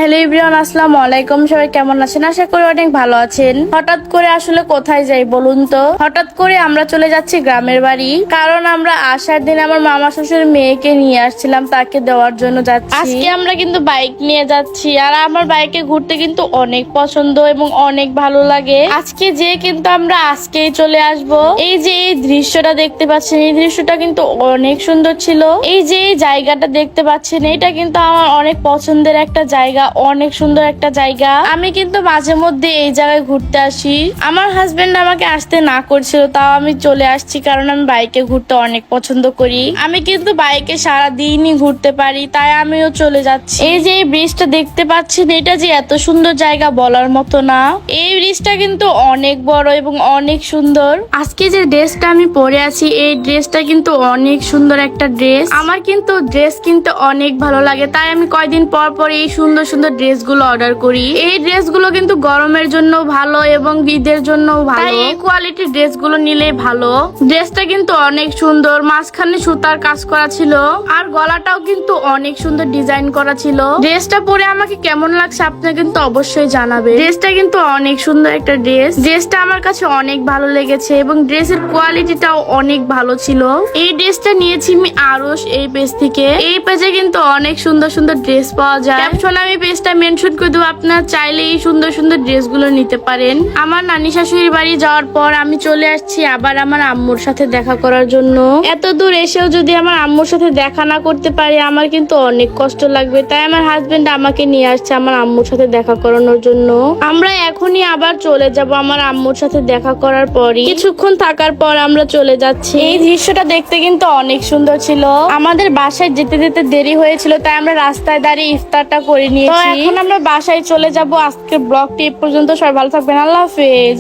Hello everyone, আসসালামু আলাইকুম। সবাই কেমন আছেন? আশা করি অনেক ভালো আছেন। হঠাৎ করে আসলে কোথায় যাই বলুন তো? হঠাৎ করে আমরা চলে যাচ্ছি গ্রামের বাড়ি, কারণ আমরা আসার দিন আমার মামা শ্বশুর মেয়েকে নিয়ে আসছিলাম, তাকে দেওয়ার জন্য যাচ্ছি। আজকে আমরা কিন্তু বাইক নিয়ে যাচ্ছি, আর আমার বাইকে ঘুরতে কিন্তু অনেক পছন্দ এবং অনেক ভালো লাগে। আজকে যে কিন্তু আমরা আজকেই চলে আসব। এই যে এই দৃশ্যটা দেখতে পাচ্ছেন, এই দৃশ্যটা কিন্তু অনেক সুন্দর ছিল। এই যে এই জায়গাটা দেখতে পাচ্ছেন, এটা কিন্তু আমার অনেক পছন্দের একটা জায়গা, অনেক সুন্দর একটা জায়গা। আমি কিন্তু মাঝে মধ্যে এই জায়গায় ঘুরতে আসি। আমার হাজবেন্ড আমাকে আসতে না করছিল, তাও আমি চলে আসছি, কারণ আমি বাইকে ঘুরতে অনেক পছন্দ করি। আমি কিন্তু বাইকে সারা দিনই ঘুরতে পারি, তাই আমিও চলে যাচ্ছি। এই যে এই ব্রিজটা দেখতে পাচ্ছেন, এটা যে এত সুন্দর জায়গা বলার মতো না। এই ব্রিজটা কিন্তু অনেক বড় এবং অনেক সুন্দর। আজকে যে ড্রেসটা আমি পরে আছি, এই ড্রেসটা কিন্তু অনেক সুন্দর একটা ড্রেস। আমার কিন্তু ড্রেস কিনতে অনেক ভালো লাগে, তাই আমি কয়দিন পর পর এই সুন্দর সুন্দর ড্রেসগুলো অর্ডার করি। এই ড্রেসগুলো কিন্তু গরমের জন্য ভালো এবং ঈদের জন্য ভালো, তাই এই কোয়ালিটির ড্রেসগুলো নিলে ভালো। ড্রেসটা কিন্তু অনেক সুন্দর, মাঝখানে সুতার কাজ করা ছিল, আর গলাটাও কিন্তু অনেক সুন্দর ডিজাইন করা ছিল। ড্রেসটা পরে আমাকে কেমন লাগছে আপনি কিন্তু অবশ্যই জানাবেন। ড্রেসটা কিন্তু অনেক সুন্দর একটা ড্রেস। ড্রেসটা আমার কাছে অনেক ভালো লেগেছে এবং ড্রেসের কোয়ালিটিটাও অনেক ভালো ছিল। এই ড্রেসটা নিয়েছি আমি আরশ এই পেজ থেকে। এই পেজে কিন্তু অনেক সুন্দর সুন্দর ড্রেস পাওয়া যায়। ক্যাপশন আমি পেজটা মেনশন করে দেবো, আপনারা চাইলে এই সুন্দর সুন্দর ড্রেসগুলো নিতে পারেন। আমার নানি শাশুড়ির বাড়ি যাওয়ার পর আমি চলে আসছি আবার আমার আম্মুর সাথে দেখা করার জন্য। এত দূর এসেও যদি আমার আম্মুর সাথে দেখা না করতে পারি, আমার কিন্তু অনেক কষ্ট লাগবে। তাই আমার হাজবেন্ড আমাকে নিয়ে আসছে আমার আম্মুর সাথে দেখা করানোর জন্য। আমরা এখনই আবার চলে যাব আমার আম্মুর সাথে দেখা করার পরই। কিছুক্ষণ থাকার পর আমরা চলে যাচ্ছি। এই দৃশ্যটা দেখতে কিন্তু অনেক সুন্দর ছিল। আমাদের বাসায় যেতে যেতে দেরি হয়েছিল, তাই আমরা রাস্তায় দাঁড়িয়ে ইফতারটা করে নিয়েছি। এখন আমরা বাসায় চলে যাব। আজকের ব্লগটি এ পর্যন্ত। সবাই ভালো থাকবেন। আল্লাহ হাফেজ।